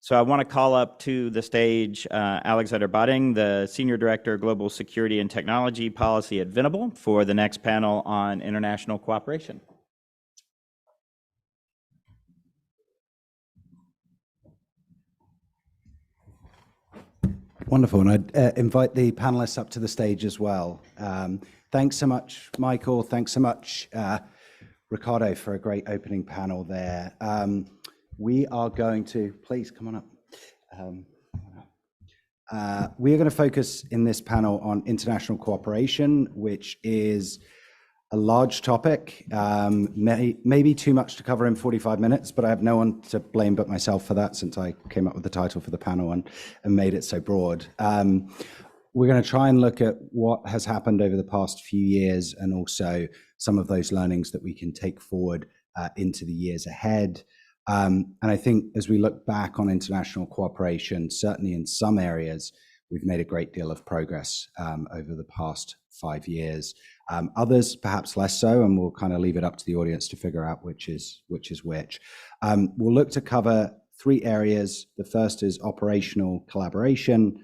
So I want to call up to the stage Alexander Botting, the Senior Director of Global Security and Technology Policy at Venable, for the next panel on international cooperation. Wonderful, and I'd invite the panelists up to the stage as well. Thanks so much, Michael. Thanks so much, Ricardo, for a great opening panel there. We are going to, please come on up. We are going to focus in this panel on international cooperation, which is a large topic, maybe too much to cover in 45 minutes, but I have no one to blame but myself for that, since I came up with the title for the panel and made it so broad. We're going to try and look at what has happened over the past few years, and also some of those learnings that we can take forward into the years ahead. And I think as we look back on international cooperation, certainly in some areas, we've made a great deal of progress over the past 5 years. Others perhaps less so, and we'll kind of leave it up to the audience to figure out which is which. We'll look to cover 3 areas. The first is operational collaboration.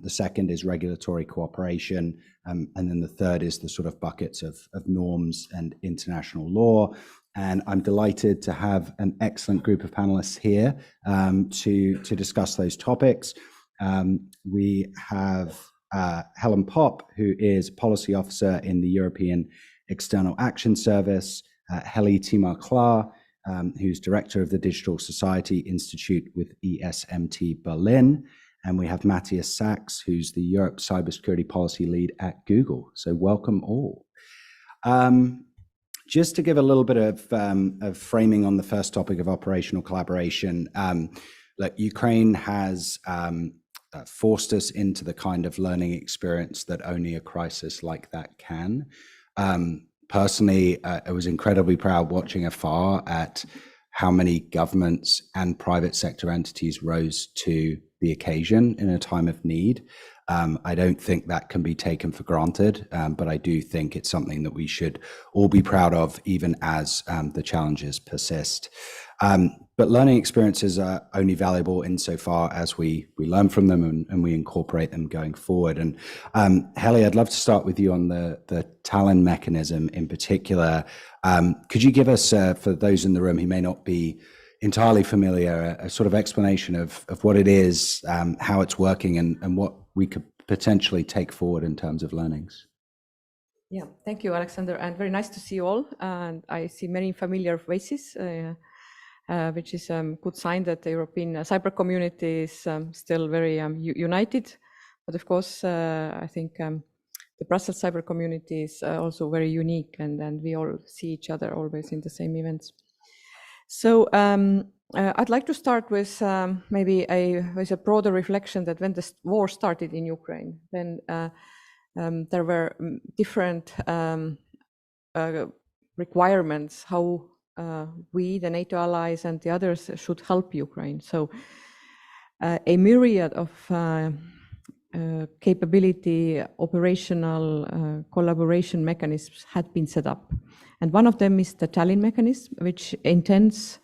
The second is regulatory cooperation. And then the third is the sort of buckets of norms and international law. And I'm delighted to have an excellent group of panelists here to discuss those topics. We have Helen Popp, who is Policy Officer in the European External Action Service, Heli Timar-Klar, who's Director of the Digital Society Institute with ESMT Berlin, and we have Matthias Sachs, who's the Europe Cybersecurity Policy Lead at Google. So welcome all. Just to give a little bit of framing on the first topic of operational collaboration, look, Ukraine has forced us into the kind of learning experience that only a crisis like that can. Personally, I was incredibly proud watching afar at how many governments and private sector entities rose to the occasion in a time of need. I don't think that can be taken for granted, but I do think it's something that we should all be proud of, even as the challenges persist. But learning experiences are only valuable insofar as we learn from them and we incorporate them going forward. And Heli, I'd love to start with you on the Tallinn mechanism in particular. Could you give us, for those in the room who may not be entirely familiar, a sort of explanation of what it is, how it's working, and what we could potentially take forward in terms of learnings? Yeah, thank you, Alexander, and very nice to see you all. And I see many familiar faces, which is a good sign that the European cyber community is still very united. But of course, I think the Brussels cyber community is also very unique, and we all see each other always in the same events. So I'd like to start with maybe with a broader reflection that when the war started in Ukraine, then there were different requirements how we, the NATO allies, and the others should help Ukraine. So a myriad of capability, operational collaboration mechanisms had been set up. And one of them is the Tallinn mechanism, which intends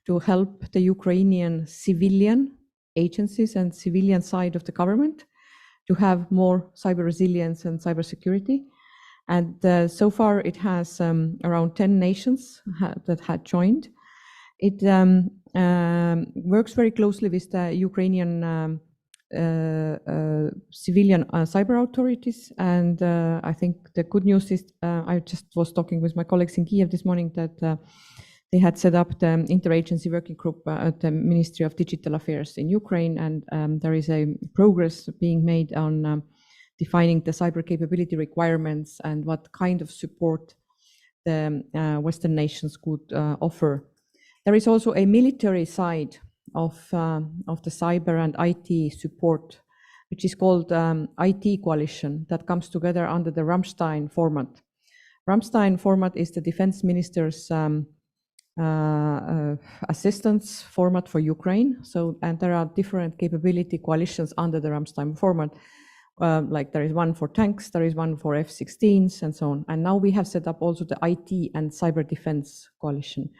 to help the Ukrainian civilian agencies and civilian side of the government to have more cyber resilience and cyber security. And so far it has around 10 nations that had joined. It works very closely with the Ukrainian civilian cyber authorities. And I think the good news is, I just was talking with my colleagues in Kiev this morning that they had set up the interagency working group at the Ministry of Digital Affairs in Ukraine, and there is a progress being made on defining the cyber capability requirements and what kind of support the Western nations could offer. There is also a military side of the cyber and IT support, which is called IT coalition, that comes together under the Ramstein format. Ramstein format is the defense minister's assistance format for Ukraine. So, and there are different capability coalitions under the Ramstein format. Like there is one for tanks, there is one for F-16s, and so on. And now we have set up also the IT and cyber defense coalition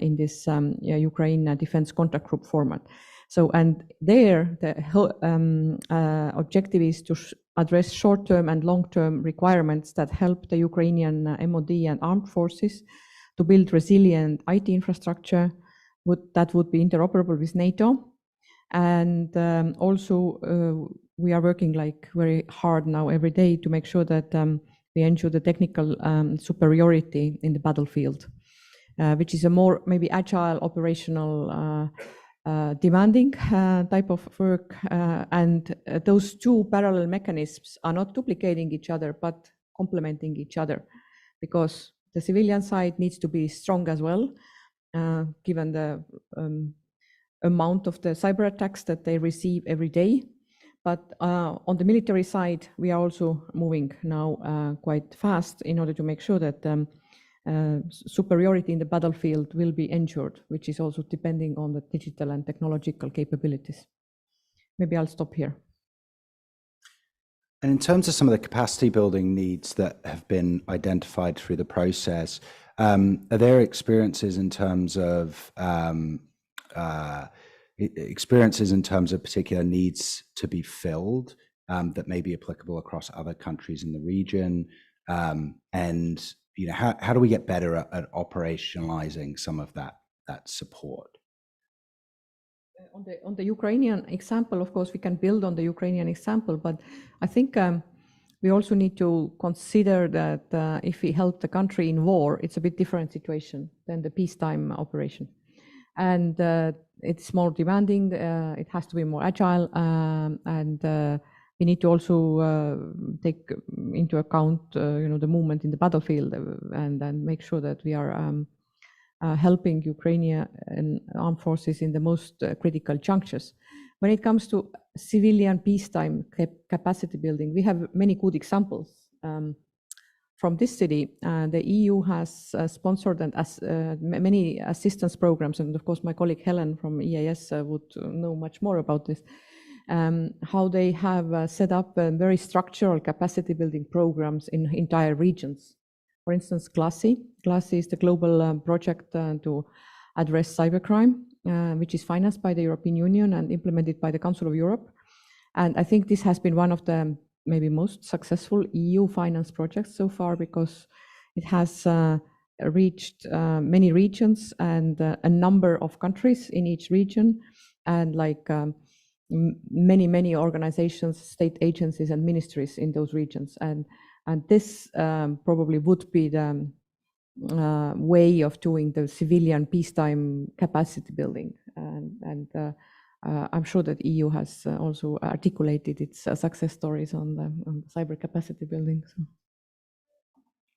in this Ukraine defense contact group format. So, and there, the objective is to address short-term and long-term requirements that help the Ukrainian MOD and armed forces to build resilient IT infrastructure that would be interoperable with NATO. And also, we are working like very hard now every day to make sure that we ensure the technical superiority in the battlefield, which is a more maybe agile, operational, demanding type of work. And those two parallel mechanisms are not duplicating each other, but complementing each other, because the civilian side needs to be strong as well, given the amount of the cyber attacks that they receive every day. But on the military side, we are also moving now quite fast in order to make sure that superiority in the battlefield will be ensured, which is also depending on the digital and technological capabilities. Maybe I'll stop here. And in terms of some of the capacity building needs that have been identified through the process, are there experiences in terms of particular needs to be filled that may be applicable across other countries in the region? And how do we get better at operationalizing some of that support? On the Ukrainian example, of course, we can build on the Ukrainian example, but I think we also need to consider that if we help the country in war, it's a bit different situation than the peacetime operation. And it's more demanding, it has to be more agile, and we need to also take into account the movement in the battlefield, and then make sure that we are helping Ukrainian armed forces in the most critical junctures. When it comes to civilian peacetime capacity building, we have many good examples. From this city, the EU has sponsored many assistance programs, and of course my colleague Helen from EAS would know much more about this, how they have set up very structural capacity building programs in entire regions. For instance, GLASSY. GLASSY is the global project to address cybercrime, which is financed by the European Union and implemented by the Council of Europe. And I think this has been one of the maybe most successful EU finance projects so far, because it has reached many regions and a number of countries in each region, and like many organizations, state agencies and ministries in those regions. And this probably would be the way of doing the civilian peacetime capacity building. And I'm sure that EU has also articulated its success stories on the cyber capacity building. So.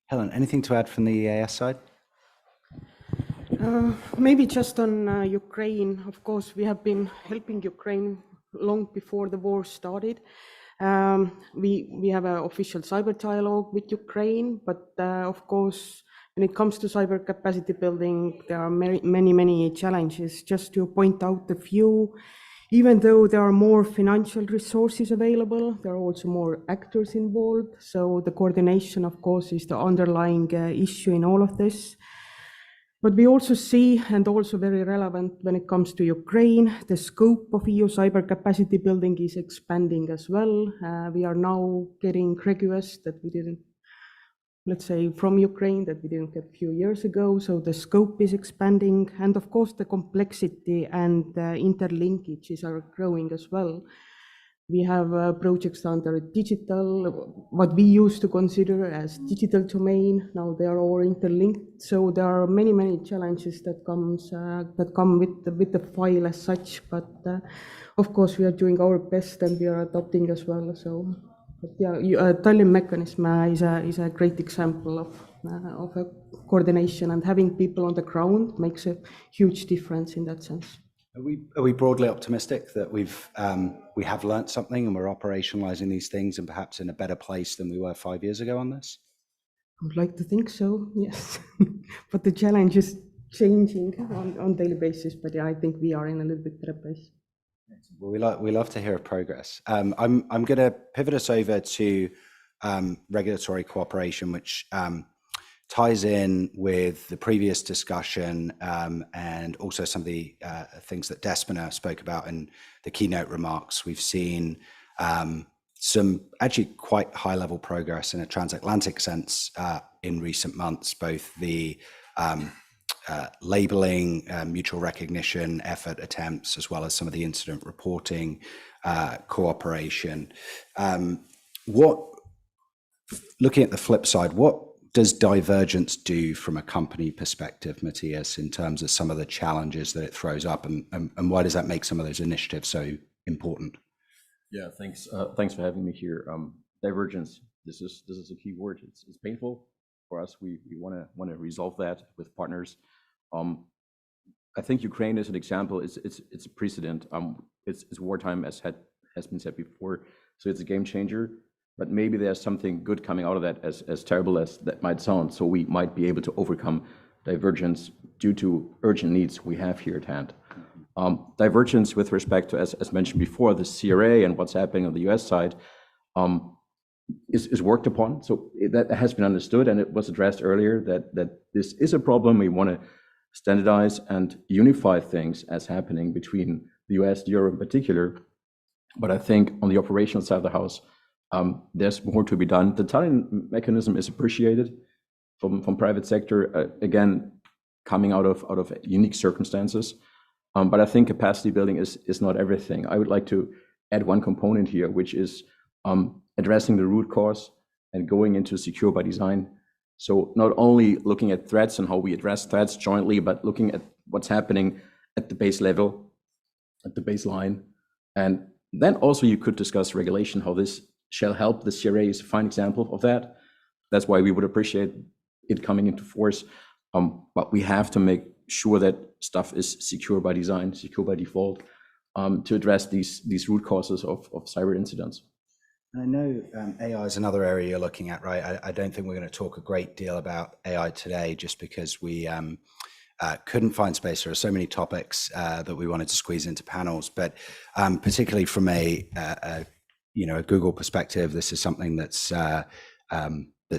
Helen, anything to add from the EAS side? Maybe just on Ukraine. Of course, we have been helping Ukraine long before the war started. We have an official cyber dialogue with Ukraine, but of course, when it comes to cyber capacity building, there are many challenges. Just to point out a few, even though there are more financial resources available, there are also more actors involved. So the coordination, of course, is the underlying issue in all of this. But we also see, and also very relevant when it comes to Ukraine, the scope of EU cyber capacity building is expanding as well. We are now getting requests that we didn't, let's say, from Ukraine that we didn't get a few years ago. So the scope is expanding, and of course the complexity and interlinkages are growing as well. We have projects under digital, what we used to consider as digital domain. Now they are all interlinked. So there are many challenges that come with the file as such. But of course we are doing our best and we are adopting as well. So, but yeah, Tallinn mechanism is a great example of a coordination, and having people on the ground makes a huge difference in that sense. Are we broadly optimistic that we have learnt something and we're operationalizing these things and perhaps in a better place than we were 5 years ago on this? I would like to think so, yes. But the challenge is changing on daily basis. But yeah, I think we are in a little bit better place. Well, we love to hear of progress. I'm going to pivot us over to regulatory cooperation, which ties in with the previous discussion and also some of the things that Despina spoke about in the keynote remarks. We've seen some actually quite high-level progress in a transatlantic sense in recent months, both the labeling, mutual recognition effort attempts, as well as some of the incident reporting cooperation. Looking at the flip side, what does divergence do from a company perspective, Matthias, in terms of some of the challenges that it throws up, and why does that make some of those initiatives so important? Yeah, thanks. Thanks for having me here. Divergence. This is a key word. It's painful for us. We want to resolve that with partners. I think Ukraine is an example. It's a precedent. It's wartime, as has been said before. So it's a game changer. But maybe there's something good coming out of that, as terrible as that might sound. So we might be able to overcome divergence due to urgent needs we have here at hand. Divergence with respect to, as mentioned before, the CRA and what's happening on the US side is worked upon. So that has been understood, and it was addressed earlier that this is a problem. We want to standardize and unify things as happening between the US, Europe in particular. But I think on the operational side of the house, there's more to be done. The Tallinn mechanism is appreciated from private sector, again, coming out of unique circumstances. But I think capacity building is not everything. I would like to add one component here, which is addressing the root cause and going into secure by design. So not only looking at threats and how we address threats jointly, but looking at what's happening at the base level, at the baseline. And then also you could discuss regulation, how this shall help. The CRA is a fine example of that. That's why we would appreciate it coming into force. But we have to make sure that stuff is secure by design, secure by default, to address these root causes of cyber incidents. And I know AI is another area you're looking at, right? I don't think we're going to talk a great deal about AI today, just because we couldn't find space. There are so many topics that we wanted to squeeze into panels, but particularly from a Google perspective, this is something that's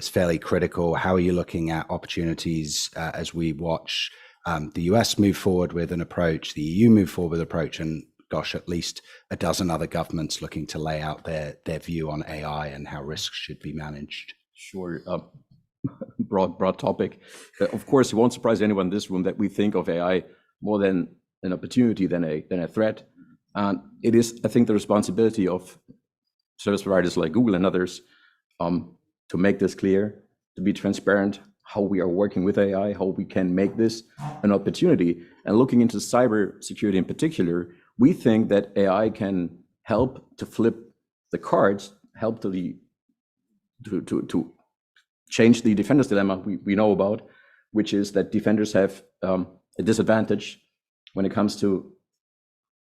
fairly critical. How are you looking at opportunities as we watch the US move forward with an approach, the EU move forward with an approach, and gosh, at least a dozen other governments looking to lay out their view on AI and how risks should be managed? Sure. Broad topic. Of course, it won't surprise anyone in this room that we think of AI more than an opportunity than a threat. And it is, I think, the responsibility of service providers like Google and others to make this clear, to be transparent, how we are working with AI, how we can make this an opportunity. And looking into cyber security in particular, we think that AI can help to flip the cards, help to change the defender's dilemma we know about, which is that defenders have a disadvantage when it comes to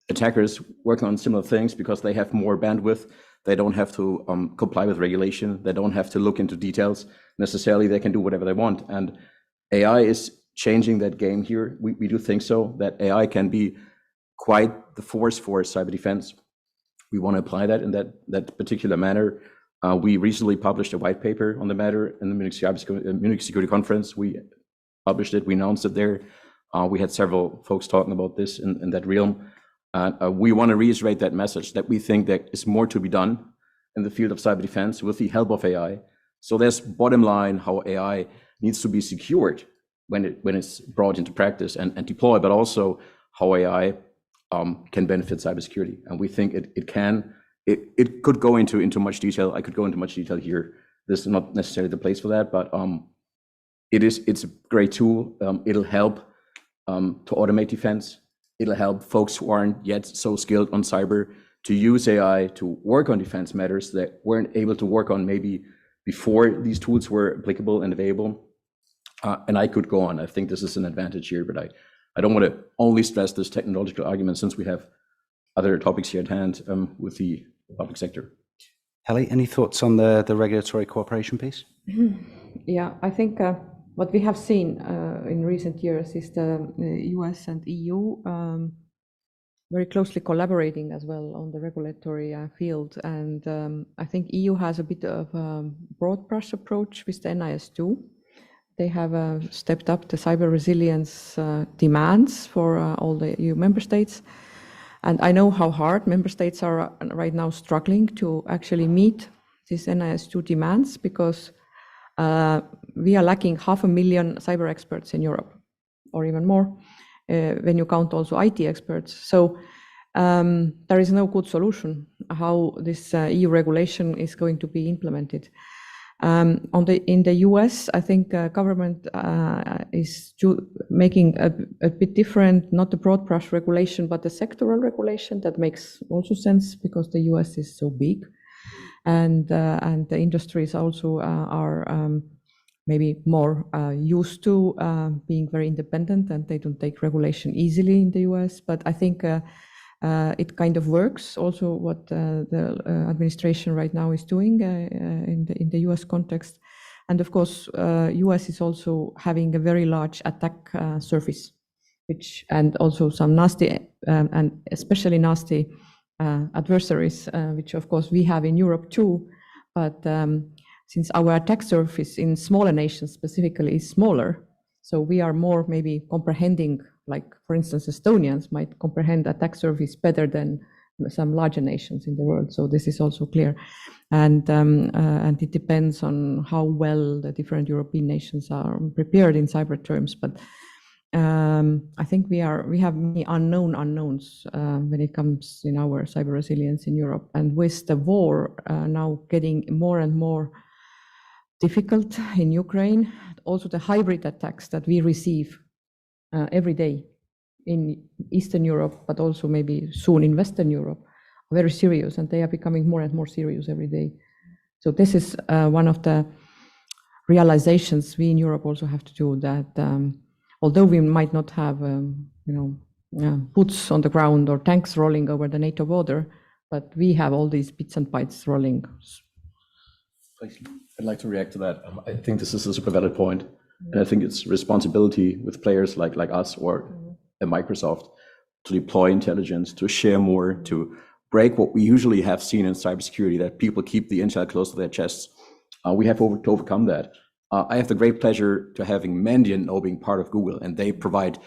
attackers working on similar things because they have more bandwidth. They don't have to comply with regulation. They don't have to look into details necessarily. They can do whatever they want. And AI is changing that game here. We do think so, that AI can be quite the force for cyber defense. We want to apply that in that particular manner. We recently published a white paper on the matter in the Munich Security Conference. We published it, we announced it there. We had several folks talking about this in that realm. We want to reiterate that message that we think there is more to be done in the field of cyber defense with the help of AI. So there's bottom line how AI needs to be secured when it's brought into practice and deployed, but also how AI can benefit cybersecurity. And we think it can. It could go into much detail. I could go into much detail here. This is not necessarily the place for that, but it's a great tool. It'll help to automate defense. It'll help folks who aren't yet so skilled on cyber to use AI to work on defense matters that weren't able to work on maybe before these tools were applicable and available. And I could go on. I think this is an advantage here, but I don't want to only stress this technological argument since we have other topics here at hand with the public sector. Heli, any thoughts on the regulatory cooperation piece? Yeah, I think what we have seen in recent years is the US and EU very closely collaborating as well on the regulatory field. And I think EU has a bit of a broad brush approach with the NIS2. They have stepped up the cyber resilience demands for all the EU member states. And I know how hard member states are right now struggling to actually meet these NIS2 demands, because we are lacking 500,000 cyber experts in Europe, or even more, when you count also IT experts. So there is no good solution how this EU regulation is going to be implemented. In the US, I think government is making a bit different, not the broad brush regulation, but the sectoral regulation. That makes also sense because the US is so big, and the industries also are maybe more used to being very independent, and they don't take regulation easily in the US. But I think it kind of works also what the administration right now is doing in the US context. And of course, US is also having a very large attack surface, and also some nasty and especially nasty adversaries, which of course we have in Europe too. But since our attack surface in smaller nations specifically is smaller, so we are more maybe comprehending, like for instance, Estonians might comprehend attack surface better than some larger nations in the world. So this is also clear, and it depends on how well the different European nations are prepared in cyber terms. But I think we have many unknowns when it comes in our cyber resilience in Europe, and with the war now getting more and more difficult in Ukraine, also the hybrid attacks that we receive every day in Eastern Europe, but also maybe soon in Western Europe, are very serious, and they are becoming more and more serious every day. So this is one of the realizations we in Europe also have to do, that although we might not have boots on the ground or tanks rolling over the NATO border, but we have all these bits and bytes rolling. I'd like to react to that. I think this is a super valid point, and I think it's responsibility with players like us or at Microsoft to deploy intelligence, to share more, to break what we usually have seen in cybersecurity, that people keep the intel close to their chests. We have to overcome that. I have the great pleasure to having Mandiant now being part of Google, and they provide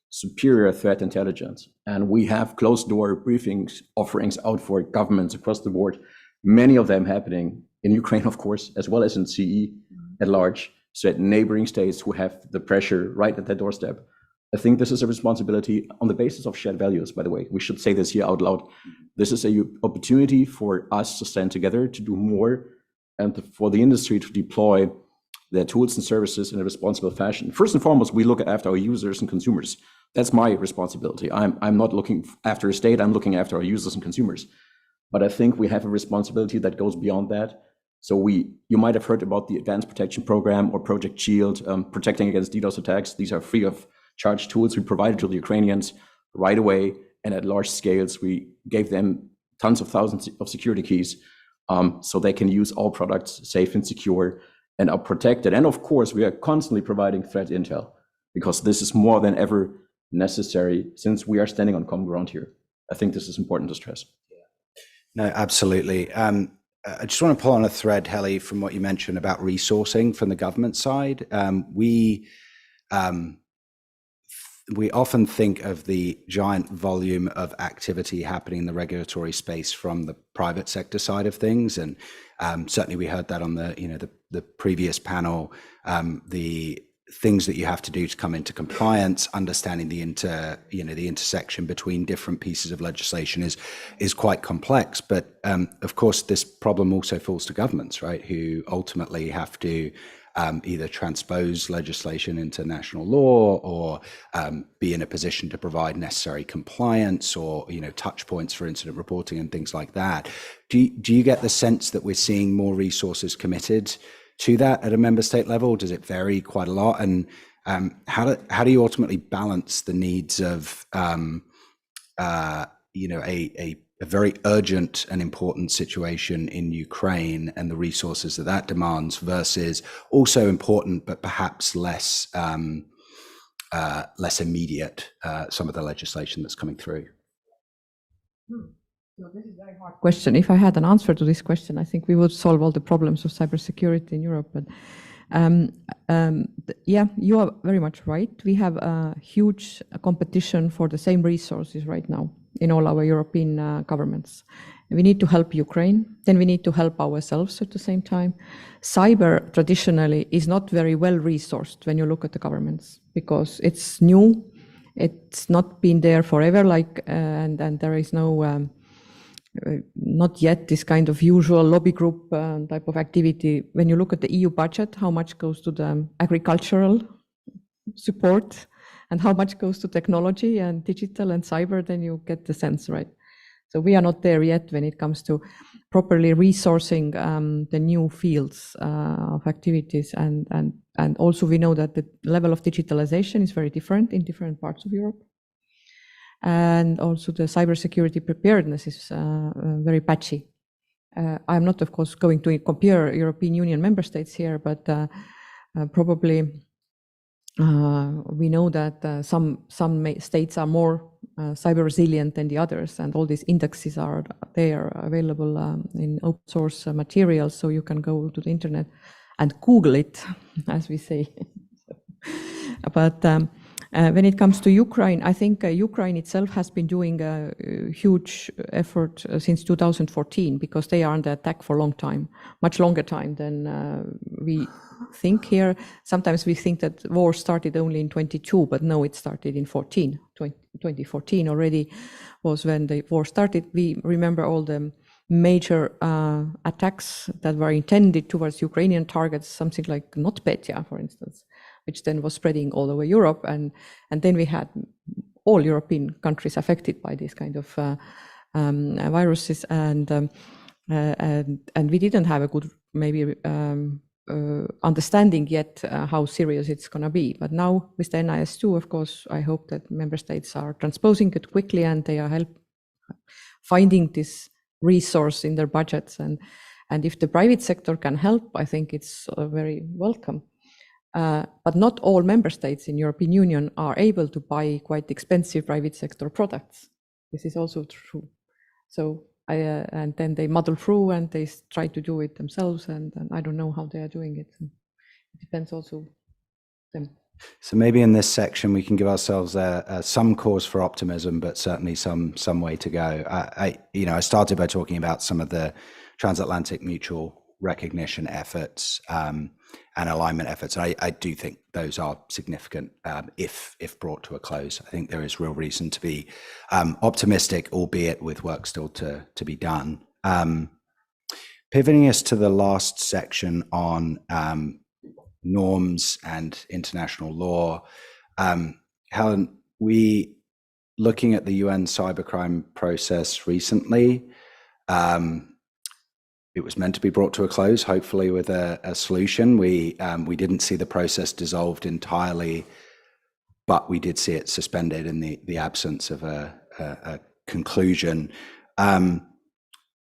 superior threat intelligence. And we have closed door briefings offerings out for governments across the board, many of them happening in Ukraine, of course, as well as in CE at large, so that neighboring states who have the pressure right at their doorstep. I think this is a responsibility on the basis of shared values, by the way. We should say this here out loud. This is an opportunity for us to stand together, to do more, and for the industry to deploy their tools and services in a responsible fashion. First and foremost, we look after our users and consumers. That's my responsibility. I'm not looking after a state, I'm looking after our users and consumers. But I think we have a responsibility that goes beyond that. So you might have heard about the Advanced Protection Program or Project Shield, protecting against DDoS attacks. These are free of charge tools we provided to the Ukrainians right away, and at large scales. We gave them tons of thousands of security keys, so they can use all products safe and secure and are protected. And of course, we are constantly providing threat intel, because this is more than ever necessary since we are standing on common ground here. I think this is important to stress. No, absolutely. I just want to pull on a thread, Heli, from what you mentioned about resourcing from the government side. We often think of the giant volume of activity happening in the regulatory space from the private sector side of things, and certainly we heard that on the previous panel. The things that you have to do to come into compliance, understanding the intersection between different pieces of legislation is quite complex. But of course, this problem also falls to governments, right, who ultimately have to either transpose legislation into national law or be in a position to provide necessary compliance or touch points for incident reporting and things like that. Do you get the sense that we're seeing more resources committed to that at a member state level? Does it vary quite a lot? And how do you ultimately balance the needs of a very urgent and important situation in Ukraine and the resources that demands versus also important but perhaps less immediate some of the legislation that's coming through? So this is a very hard question. If I had an answer to this question, I think we would solve all the problems of cybersecurity in Europe. But Yeah, you are very much right. We have a huge competition for the same resources right now in all our European governments. We need to help Ukraine, then we need to help ourselves at the same time. Cyber traditionally is not very well resourced when you look at the governments because it's new, it's not been there forever, and there is no not yet this kind of usual lobby group type of activity. When you look at the EU budget, how much goes to the agricultural support and how much goes to technology and digital and cyber, then you get the sense, right? So we are not there yet when it comes to properly resourcing the new fields of activities. And also we know that the level of digitalization is very different in different parts of Europe. And also the cybersecurity preparedness is very patchy. I'm not, of course, going to compare European Union member states here, but probably we know that some states are more cyber resilient than the others, and all these indexes are available in open source materials, so you can go to the internet and Google it, as we say. But when it comes to Ukraine, I think Ukraine itself has been doing a huge effort since 2014 because they are under attack for a long time, much longer time than we think here. Sometimes we think that war started only in 22, but no, it started in 2014 already was when the war started. We remember all the major attacks that were intended towards Ukrainian targets, something like NotPetya, for instance, which then was spreading all over Europe. And then we had all European countries affected by this kind of viruses. And we didn't have a good, maybe, understanding yet how serious it's going to be. But now with the NIS2, of course, I hope that member states are transposing it quickly and they are finding this resource in their budgets. And if the private sector can help, I think it's very welcome. But not all member states in European Union are able to buy quite expensive private sector products. This is also true. So and then they muddle through and they try to do it themselves, and I don't know how they are doing it. It depends also them. So maybe in this section we can give ourselves some cause for optimism, but certainly some way to go. I started by talking about some of the transatlantic mutual recognition efforts and alignment efforts. I do think those are significant if brought to a close. I think there is real reason to be optimistic, albeit with work still to be done. Pivoting us to the last section on norms and international law. Helen, we looking at the UN cybercrime process recently. It was meant to be brought to a close, hopefully with a solution. We didn't see the process dissolved entirely, but we did see it suspended in the absence of a conclusion.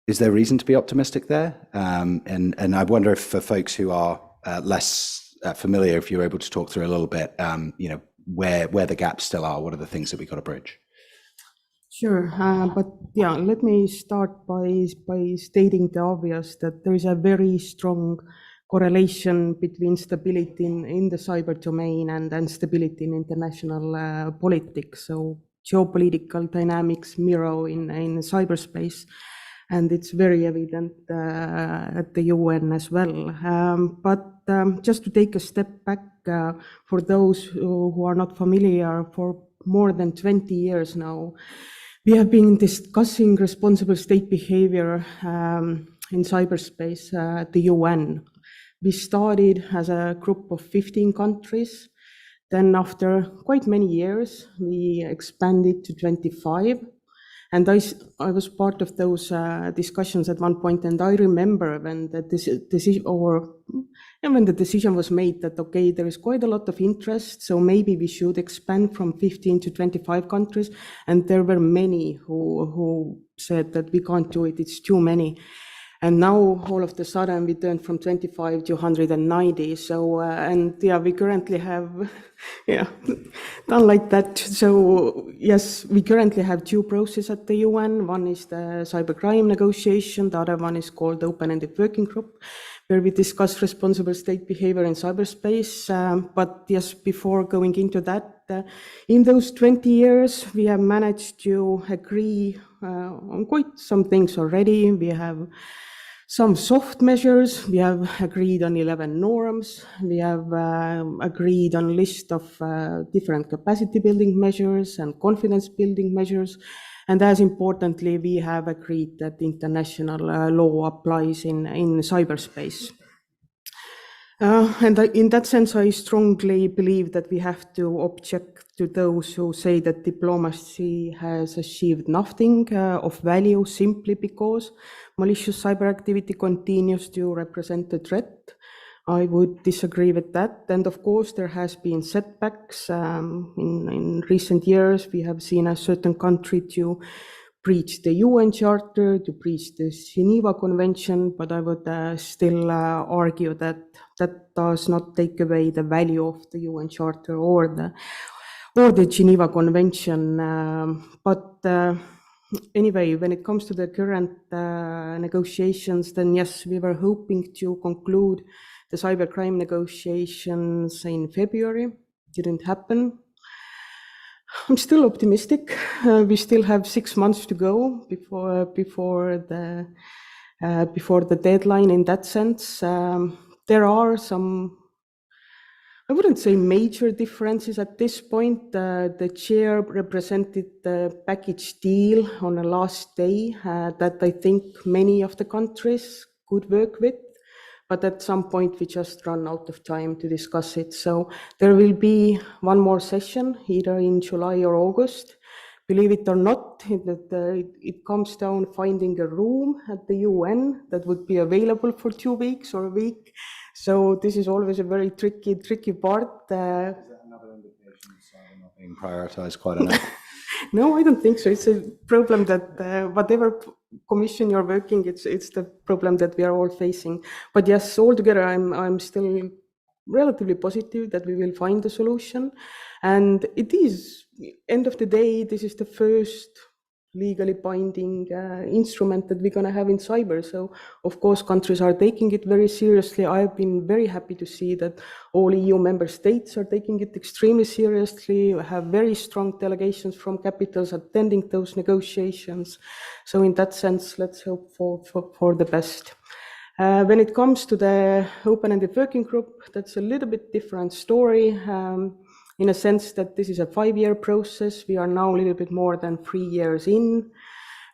Is there reason to be optimistic there? And I wonder if for folks who are less familiar, if you're able to talk through a little bit, where the gaps still are, what are the things that we got to bridge? Sure, but yeah, let me start by stating the obvious, that there is a very strong correlation between stability in the cyber domain and stability in international politics. So geopolitical dynamics mirror in cyberspace, and it's very evident at the UN as well. But just to take a step back, for those who are not familiar, for more than 20 years now, we have been discussing responsible state behavior in cyberspace at the UN. We started as a group of 15 countries. Then after quite many years, we expanded to 25. And I was part of those discussions at one point, and I remember when the decision was made that, okay, there is quite a lot of interest, so maybe we should expand from 15 to 25 countries. And there were many who said that we can't do it, it's too many. And now all of the sudden we turned from 25 to 190. So, and yeah, we currently have, yeah, done like that. So yes, we currently have two processes at the UN. One is the cybercrime negotiation. The other one is called the Open-Ended Working Group, where we discuss responsible state behavior in cyberspace. But yes, before going into that, in those 20 years, we have managed to agree on quite some things already. We have some soft measures. We have agreed on 11 norms. We have agreed on a list of different capacity building measures and confidence building measures. And as importantly, we have agreed that international law applies in cyberspace. And in that sense, I strongly believe that we have to object to those who say that diplomacy has achieved nothing of value simply because malicious cyber activity continues to represent a threat. I would disagree with that. And of course, there has been setbacks. In recent years, we have seen a certain country to breach the UN Charter, to breach the Geneva Convention, but I would still argue that that does not take away the value of the UN Charter or the Geneva Convention. But anyway, when it comes to the current negotiations, then yes, we were hoping to conclude the cybercrime negotiations in February. Didn't happen. I'm still optimistic. We still have 6 months to go before the deadline. In that sense, there are some, I wouldn't say major differences at this point. The chair represented the package deal on the last day that I think many of the countries could work with. But at some point, we just run out of time to discuss it. So there will be one more session, either in July or August. Believe it or not, it comes down finding a room at the UN that would be available for 2 weeks or a week. So this is always a very tricky part. Is that another indication of cyber not being prioritized quite enough? No, I don't think so. It's a problem that whatever commission you're working, it's the problem that we are all facing. But yes, altogether, I'm still relatively positive that we will find a solution. And it is, end of the day, this is the first legally binding instrument that we're going to have in cyber. So, of course, countries are taking it very seriously. I've been very happy to see that all EU member states are taking it extremely seriously. We have very strong delegations from capitals attending those negotiations. So in that sense, let's hope for the best. When it comes to the Open-Ended Working Group, that's a little bit different story. In a sense that this is a 5-year process. We are now a little bit more than 3 years in.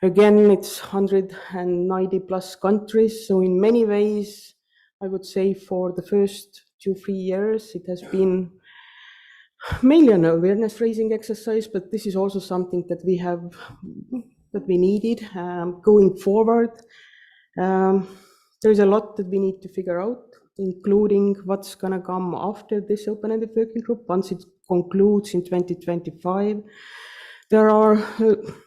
Again, it's 190 plus countries. So in many ways, I would say for the first 2-3 years, it has been mainly an awareness raising exercise, but this is also something that we needed going forward. There's a lot that we need to figure out, including what's going to come after this Open-Ended Working Group once it concludes in 2025. There are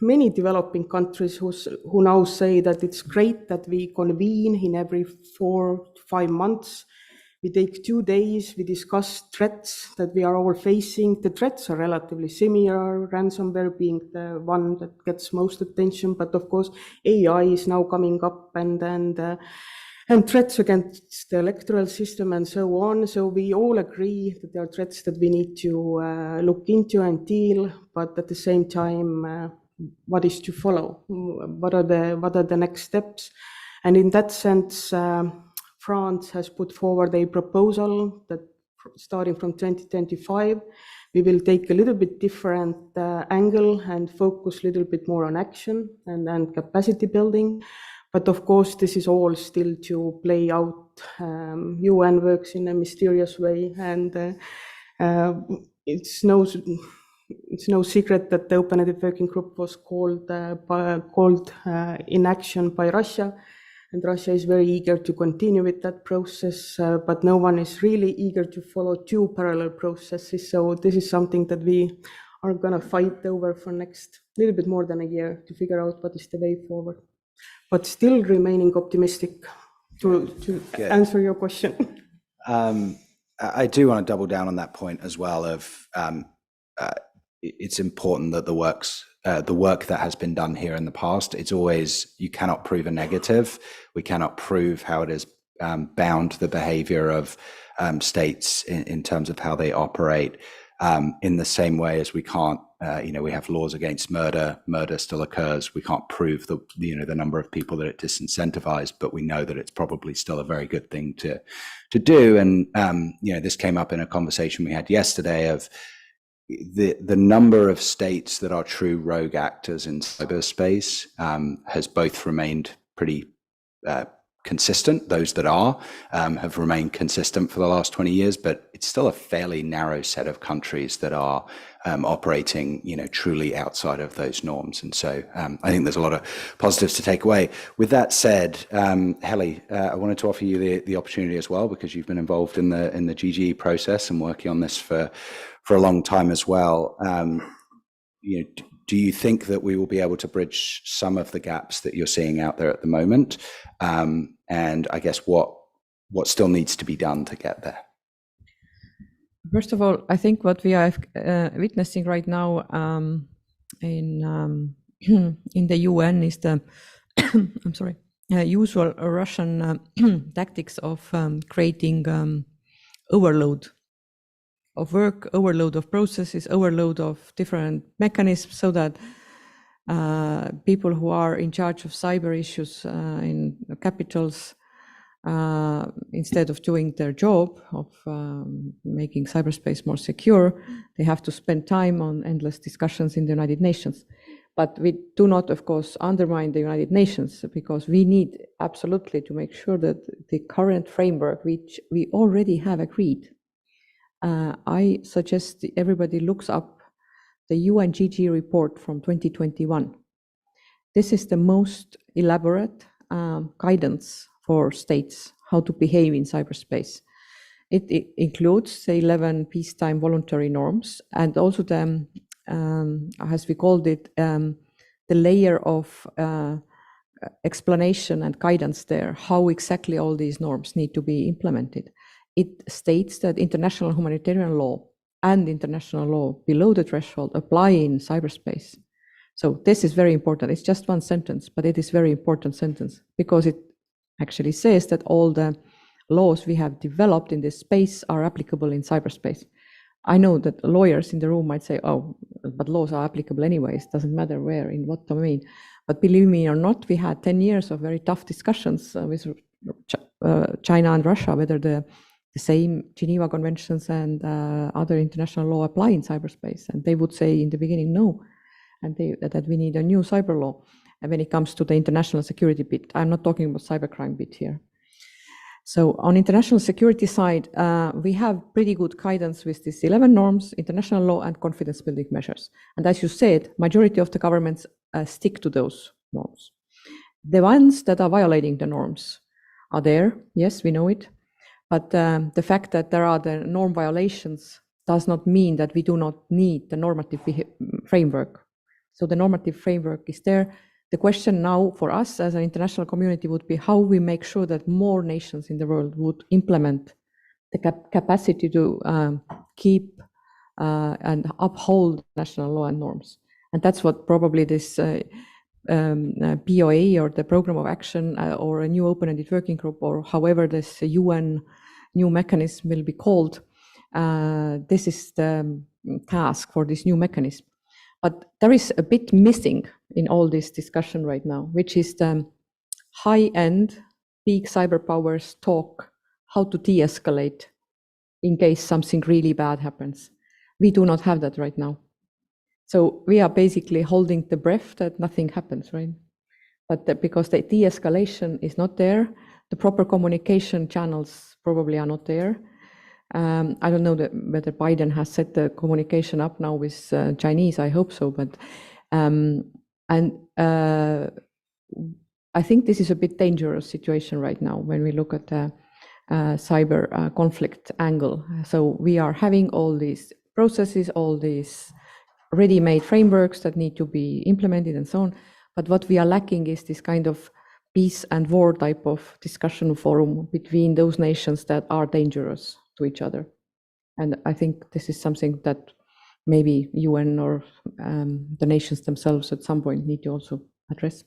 many developing countries who now say that it's great that we convene in every 4 to 5 months. We take 2 days, we discuss threats that we are all facing. The threats are relatively similar, ransomware being the one that gets most attention, but of course AI is now coming up and threats against the electoral system and so on. So we all agree that there are threats that we need to look into and deal, but at the same time, what is to follow? What are the next steps? And in that sense, France has put forward a proposal that starting from 2025, we will take a little bit different angle and focus a little bit more on action and capacity building. But of course, this is all still to play out. UN works in a mysterious way, and it's no secret that the Open-Ended Working Group was called in action by Russia, and Russia is very eager to continue with that process, but no one is really eager to follow 2 parallel processes. So this is something that we are going to fight over for next little bit more than a year to figure out what is the way forward. but still remaining optimistic to answer your question. I do want to double down on that point as well of it's important that the work that has been done here in the past, it's always, you cannot prove a negative. We cannot prove how it has bound the behavior of states in terms of how they operate, in the same way as we can't, we have laws against murder. Murder still occurs. We can't prove the number of people that it disincentivized, but we know that it's probably still a very good thing to do. And, this came up in a conversation we had yesterday of the number of states that are true rogue actors in cyberspace has both remained pretty consistent. Those that are have remained consistent for the last 20 years, but it's still a fairly narrow set of countries that are operating, truly outside of those norms. And so I think there's a lot of positives to take away. With that said, Heli, I wanted to offer you the opportunity as well, because you've been involved in the GGE process and working on this for a long time as well. Do you think that we will be able to bridge some of the gaps that you're seeing out there at the moment? And I guess what still needs to be done to get there? First of all, I think what we are witnessing right now in the UN is the I'm sorry, usual Russian tactics of creating overload of work, overload of processes, overload of different mechanisms, so that people who are in charge of cyber issues in capitals, instead of doing their job of making cyberspace more secure, they have to spend time on endless discussions in the United Nations. But we do not, of course, undermine the United Nations, because we need absolutely to make sure that the current framework, which we already have agreed, I suggest everybody looks up the UN GGE report from 2021. This is the most elaborate guidance for states how to behave in cyberspace. It includes the 11 peacetime voluntary norms, and also the, as we called it, the layer of explanation and guidance there, how exactly all these norms need to be implemented. It states that international humanitarian law and international law below the threshold apply in cyberspace. So this is very important. It's just one sentence, but it is a very important sentence, because it actually says that all the laws we have developed in this space are applicable in cyberspace. I know that lawyers in the room might say, oh, but laws are applicable anyways, doesn't matter where, in what domain. But believe me or not, we had 10 years of very tough discussions with China and Russia, whether the same Geneva Conventions and other international law apply in cyberspace. And they would say in the beginning, no, and that we need a new cyber law. And when it comes to the international security bit, I'm not talking about cybercrime bit here. So on international security side, we have pretty good guidance with these 11 norms, international law and confidence building measures. And as you said, majority of the governments stick to those norms. The ones that are violating the norms are there, yes, we know it. But the fact that there are the norm violations does not mean that we do not need the normative framework. So the normative framework is there. The question now for us as an international community would be how we make sure that more nations in the world would implement the capacity to keep and uphold national law and norms. And that's what probably this POA or the Program of Action or a new open-ended working group, or however this UN new mechanism will be called, this is the task for this new mechanism. But there is a bit missing in all this discussion right now, which is the high-end big cyber powers talk how to de-escalate in case something really bad happens. We do not have that right now. So we are basically holding the breath that nothing happens, right? But because the de-escalation is not there, the proper communication channels probably are not there. I don't know whether Biden has set the communication up now with Chinese. I hope so, but I think this is a bit dangerous situation right now when we look at the cyber conflict angle. So we are having all these processes, all these ready-made frameworks that need to be implemented and so on. But what we are lacking is this kind of peace and war type of discussion forum between those nations that are dangerous to each other. And I think this is something that maybe UN or the nations themselves at some point need to also address.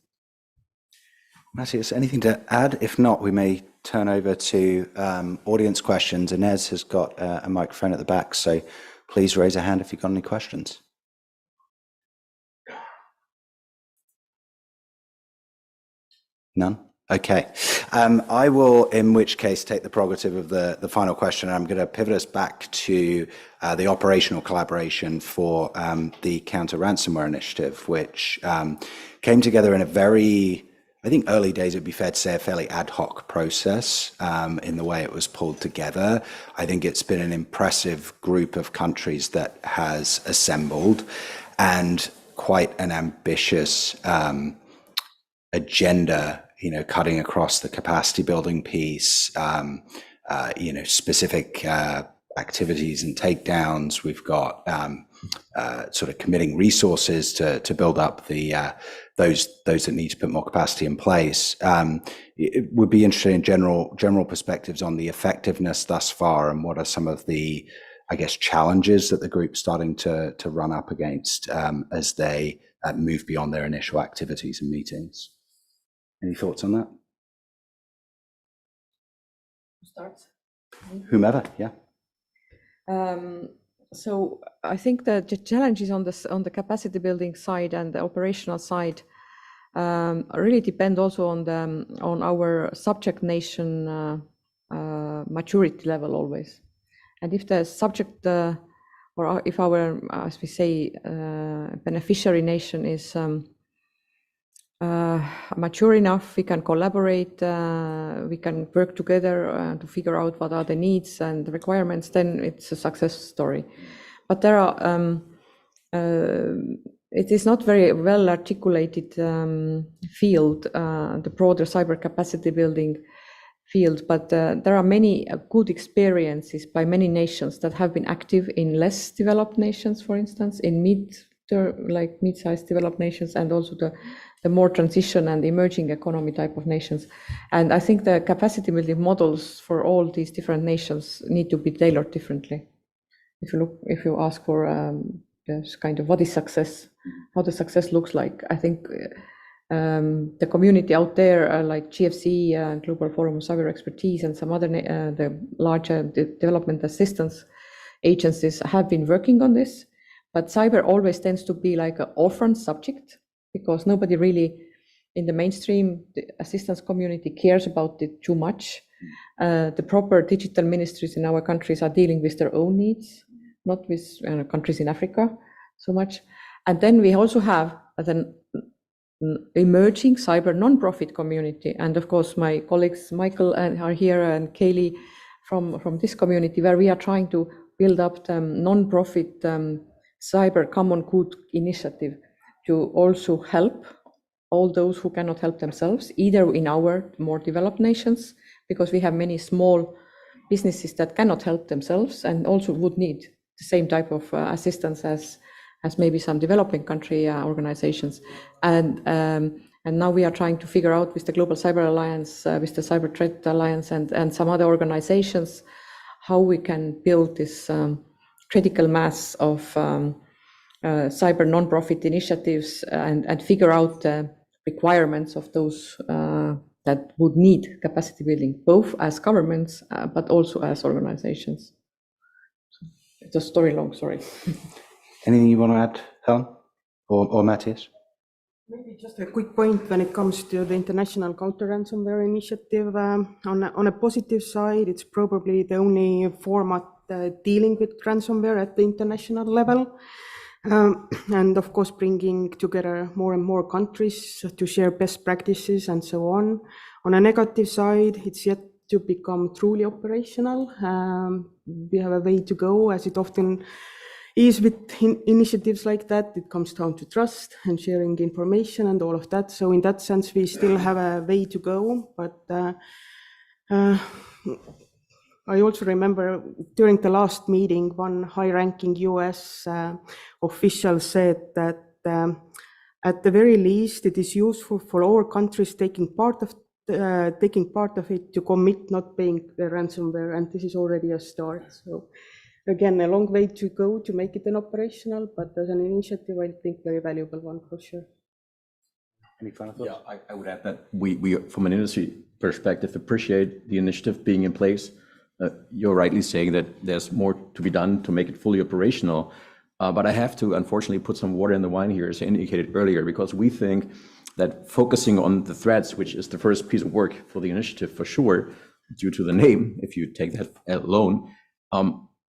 Matthias, anything to add? If not, we may turn over to audience questions. Inez has got a microphone at the back, so please raise a hand if you've got any questions. None? Okay. I will, in which case, take the prerogative of the final question. I'm going to pivot us back to the operational collaboration for the counter-ransomware initiative, which came together in a very, I think early days, it'd be fair to say, a fairly ad hoc process in the way it was pulled together. I think it's been an impressive group of countries that has assembled, and quite an ambitious agenda, cutting across the capacity building piece, specific activities and takedowns. We've got sort of committing resources to build up the those that need to put more capacity in place. It would be interesting in general perspectives on the effectiveness thus far, and what are some of the, I guess, challenges that the group's starting to run up against as they move beyond their initial activities and meetings. Any thoughts on that? Starts. Whomever, yeah. So I think that the challenges on the capacity building side and the operational side really depend also on our subject nation maturity level always. And if the subject or if our, as we say, beneficiary nation is mature enough, we can collaborate, we can work together to figure out what are the needs and the requirements, then it's a success story. But there are, it is not very well articulated field, the broader cyber capacity building field, but there are many good experiences by many nations that have been active in less developed nations, for instance, in mid-sized developed nations, and also the more transition and emerging economy type of nations. And I think the capacity building models for all these different nations need to be tailored differently. If you ask for this kind of what is success, how the success looks like, I think the community out there, like GFC, Global Forum of Cyber Expertise, and some other the larger development assistance agencies have been working on this. But cyber always tends to be like an orphan subject, because nobody really in the mainstream the assistance community cares about it too much. The proper digital ministries in our countries are dealing with their own needs, not with countries in Africa so much. And then we also have the emerging cyber non-profit community. And of course, my colleagues Michael are here, and Kaylee from this community, where we are trying to build up the non-profit cyber common good initiative to also help all those who cannot help themselves, either in our more developed nations, because we have many small businesses that cannot help themselves and also would need the same type of assistance as maybe some developing country organizations. And now we are trying to figure out with the Global Cyber Alliance, with the Cyber Threat Alliance, and some other organizations, how we can build this critical mass of cyber non-profit initiatives and figure out the requirements of those that would need capacity building, both as governments, but also as organizations. So it's a story long, sorry. Anything you want to add, Helen or Matthias? Maybe just a quick point when it comes to the International Counter-Ransomware Initiative. On a positive side, it's probably the only format dealing with ransomware at the international level. And of course, bringing together more and more countries to share best practices and so on. On a negative side, it's yet to become truly operational. We have a way to go, as it often is with initiatives like that. It comes down to trust and sharing information and all of that. So in that sense, we still have a way to go. But I also remember during the last meeting, one high-ranking US official said that At the very least, it is useful for all countries taking part of it to commit not paying the ransomware, and this is already a start. So again, a long way to go to make it an operational, but as an initiative, I think very valuable one for sure. Any final thoughts? Yeah, I would add that we from an industry perspective, appreciate the initiative being in place. You're rightly saying that there's more to be done to make it fully operational. But I have to, unfortunately, put some water in the wine here, as I indicated earlier, because we think that focusing on the threats, which is the first piece of work for the initiative for sure, due to the name, if you take that alone,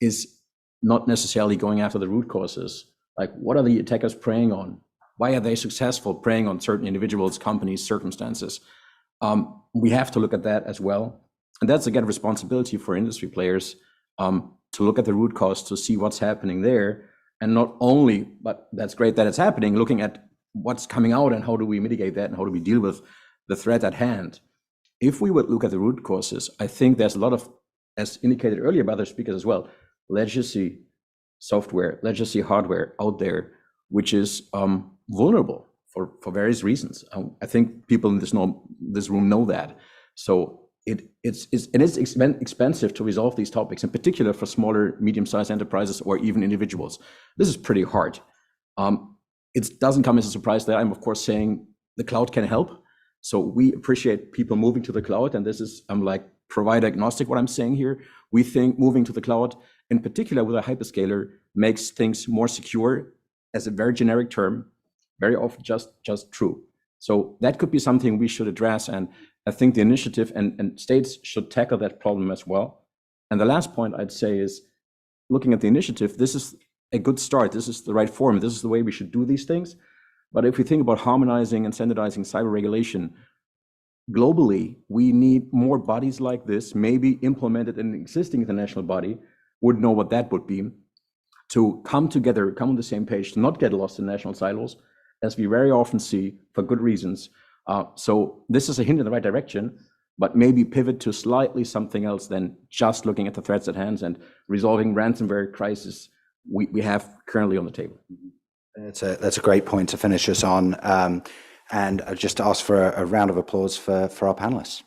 is not necessarily going after the root causes. Like, what are the attackers preying on? Why are they successful preying on certain individuals, companies, circumstances? We have to look at that as well. And that's, again, responsibility for industry players to look at the root cause, to see what's happening there. And not only, but that's great that it's happening, looking at what's coming out and how do we mitigate that and how do we deal with the threat at hand. If we would look at the root causes, I think there's a lot of, as indicated earlier by other speakers as well, legacy software, legacy hardware out there, which is vulnerable for various reasons. I think people in this room know that. So it's expensive to resolve these topics, in particular for smaller, medium-sized enterprises or even individuals. This is pretty hard. It doesn't come as a surprise that I'm, of course, saying the cloud can help. So we appreciate people moving to the cloud, and this is, I'm like provider agnostic what I'm saying here. We think moving to the cloud, in particular with a hyperscaler, makes things more secure, as a very generic term, very often just true. So that could be something we should address, and I think the initiative and states should tackle that problem as well. And the last point I'd say is, looking at the initiative, this is a good start. This is the right form. This is the way we should do these things. But if we think about harmonizing and standardizing cyber regulation, globally, we need more bodies like this, maybe implemented in an existing international body, would know what that would be, to come together, come on the same page, to not get lost in national silos, as we very often see for good reasons. So this is a hint in the right direction, but maybe pivot to slightly something else than just looking at the threats at hand and resolving ransomware crisis we have currently on the table. That's a great point to finish us on. And I just ask for a round of applause for our panelists.